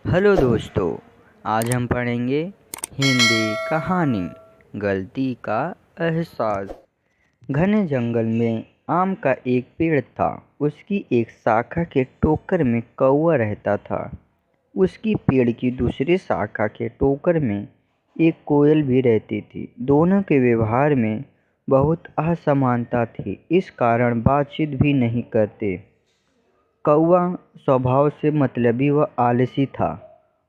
Hello दोस्तों। आज हम पढ़ेंगे हिंदी कहानी गलती का एहसास। घने जंगल में आम का एक पेड़ था। उसकी एक शाखा के टोकर में कौवा रहता था। उसकी पेड़ की दूसरी शाखा के टोकर में एक कोयल भी रहती थी। दोनों के व्यवहार में बहुत असमानता थी, इस कारण बातचीत भी नहीं करते। कौवा स्वभाव से मतलबी व आलसी था।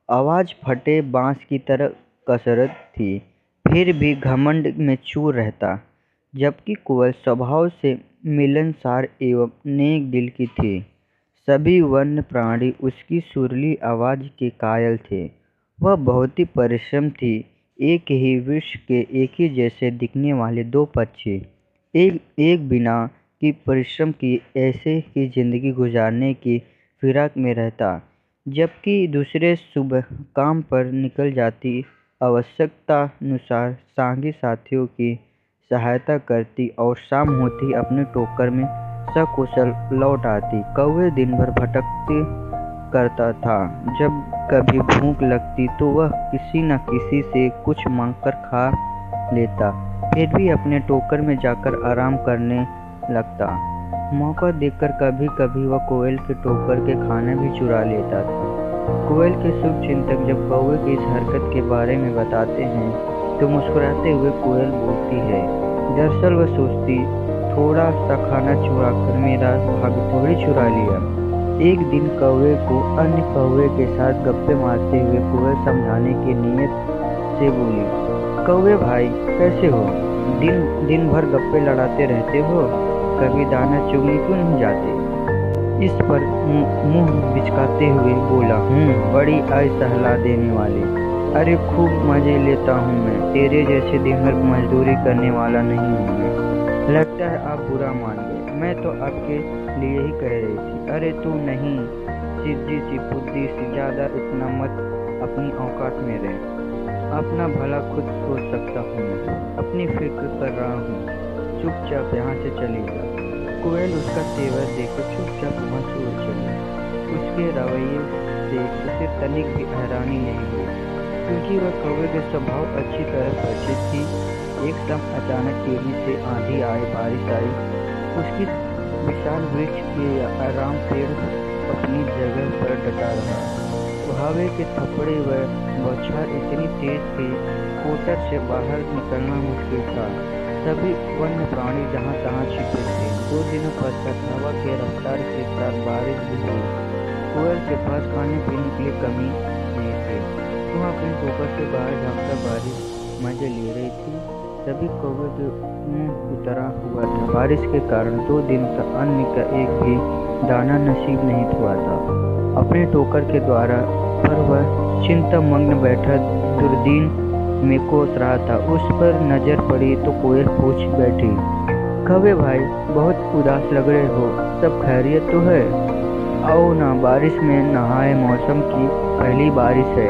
आवाज़ फटे बाँस की तरह कसरत थी, फिर भी घमंड में चूर रहता। जबकि कोयल स्वभाव से मिलनसार एवं नेक दिल की थी। सभी वन्य प्राणी उसकी सुरीली आवाज़ के कायल थे। वह बहुत ही परिश्रम थी। एक ही वृक्ष के एक ही जैसे दिखने वाले दो पक्षी एक एक बिना की परिश्रम की ऐसे ही जिंदगी गुजारने की फिराक में रहता, जबकि दूसरे सुबह काम पर निकल जाती, आवश्यकतानुसार संगी साथियों की सहायता करती और शाम होती अपने टोकर में सकुशल लौट आती। कौवे दिन भर भटकते करता था। जब कभी भूख लगती तो वह किसी न किसी से कुछ मांगकर खा लेता, फिर भी अपने टोकर में जाकर आराम करने लगता। मौका देखकर कभी कभी वह कोयल के टोकर के खाना भी चुरा लेता था। कोयल के शुभचिंतक जब कौवे की इस हरकत के बारे में बताते हैं तो मुस्कुराते हुए कोयल बोलती है, दरअसल वह सोचती, थोड़ा सा खाना चुरा कर मेरा भाग्य थोड़ी चुरा लिया। एक दिन कौवे को अन्य कौवे के साथ गप्पे मारते हुए कोयल समझाने की नीयत से बोली, कौवे भाई कैसे हो? दिन दिन भर गप्पे लड़ाते रहते हो, कभी दाना चुगने क्यों नहीं जाते? इस पर मुंह बिचकाते हुए बोला, बड़ी आय सहला देने वाले। अरे खूब मजे लेता हूँ मैं, तेरे जैसे दिन भर मजदूरी करने वाला नहीं हूँ मैं। लगता है आप बुरा मान गए, मैं तो आपके लिए ही कह रही थी। अरे तू नहीं, सीधी सी बुद्धि से ज़्यादा इतना मत, अपनी औकात में रह। अपना भला खुद सोच सकता हूँ मैं, अपनी फिक्र कर रहा हूँ। चुपचाप यहाँ से चली जा। कोयल उसका तेवर देखकर चुपचाप वहाँ से उड़ चली। उसके रवैये से उसे तनिक भी हैरानी नहीं हुई, क्योंकि वह कौवे के स्वभाव अच्छी तरह परिचित थी। एक दम अचानक टेढ़ी से आंधी आई, बारिश आई। उसकी विशाल वृक्ष के आराम पेड़ अपनी जगह पर डटा रहा। हवा के थपड़े व बौछार इतनी तेज थी, कोटर से बाहर निकलना मुश्किल था। सभी वन्य प्राणी जहाँ तहाँ छिपे थे। 2 दिनों पश्चात हवा के रफ्तार के साथ बारिश भी हुई। कोयल के पास खाने पीने के लिए कमी नहीं थी। वह अपने टोकर से बाहर झाँककर बारिश मजे ले रही थी। सभी कौवे के मुंह उतरा हुआ था। बारिश के कारण 2 दिन तक अन्न का एक भी दाना नसीब नहीं हुआ था। अपने टोकर के द्वारा पर वह चिंतामग्न बैठा दूरबीन में कोस रहा था। उस पर नजर पड़ी तो कोयल पूछ बैठी, कौवे भाई बहुत उदास लग रहे हो, सब खैरियत तो है? आओ ना, बारिश में नहाए, मौसम की पहली बारिश है।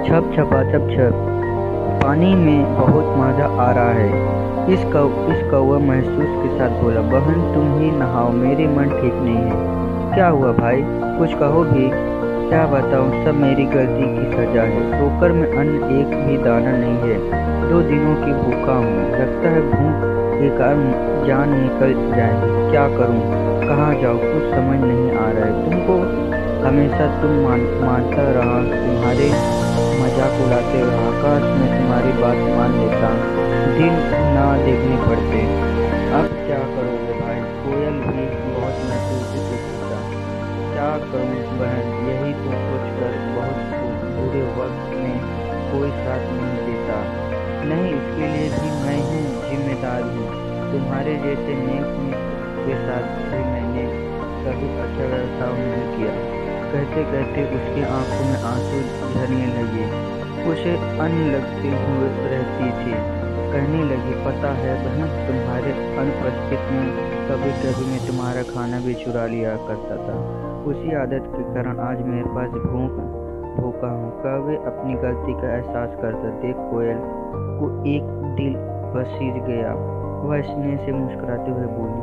छप छपा छप छप, पानी में बहुत मजा आ रहा है। इस कौवा महसूस के साथ बोला, बहन तुम ही नहाओ, मेरी मन ठीक नहीं है। क्या हुआ भाई, कुछ कहो भी। क्या बताऊँ, सब मेरी गलती की सजा है। टोकर में अन्न एक भी दाना नहीं है। 2 दिनों की भूखा हूँ। लगता है भूख के कारण जान निकल जाएगी। क्या करूँ, कहाँ जाऊँ, कुछ समझ नहीं आ रहा है। तुमको हमेशा तुम मानता रहा, तुम्हारे मजाक उड़ाते रहा। काश मैं तुम्हारी बात मान लेता, दिन ना देखने पड़ते। अब क्या करोगे भाई? कोयल भी बहुत महसूस से पूछा। क्या करूं बहन, यही तो सोचकर बहुत बुरे वक्त में कोई साथ नहीं देता। नहीं, इसके लिए भी मैं ही जिम्मेदार हूँ। तुम्हारे जैसे नेक मित्र के साथ भी मैंने कभी अच्छा बर्ताव नहीं किया। कहते कहते उसकी आंखों में आंसू झरने लगे। उसे अन्न लगती हुए रहती थी। कहने लगी, पता है बहन, तुम्हारे अनुपस्थित में कभी कभी मैं तुम्हारा खाना भी चुरा लिया करता था। उसी आदत के कारण आज मेरे पास भूखा हूँ। कौवे अपनी गलती का एहसास करता देख कोयल को एक दिल बसीज गया। वह स्नेह से मुस्कुराते हुए बोली,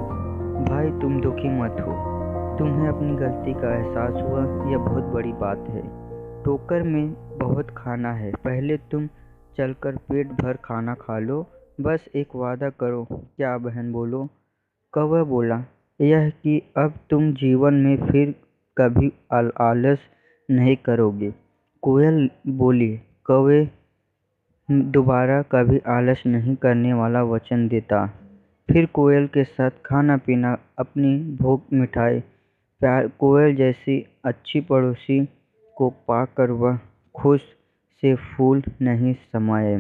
भाई तुम दुखी मत हो, तुम्हें अपनी गलती का एहसास हुआ, यह बहुत बड़ी बात है। टोकर में बहुत खाना है, पहले तुम चलकर पेट भर खाना खा लो। बस एक वादा करो। क्या बहन बोलो। कौवा बोला, यह कि अब तुम जीवन में फिर कभी आलस नहीं करोगे। कोयल बोली, कौवे दोबारा कभी आलस नहीं करने वाला वचन देता। फिर कोयल के साथ खाना पीना, अपनी भूख मिटाई। प्यार कोयल जैसी अच्छी पड़ोसी को पाकर वह खुश से फूल नहीं समाये।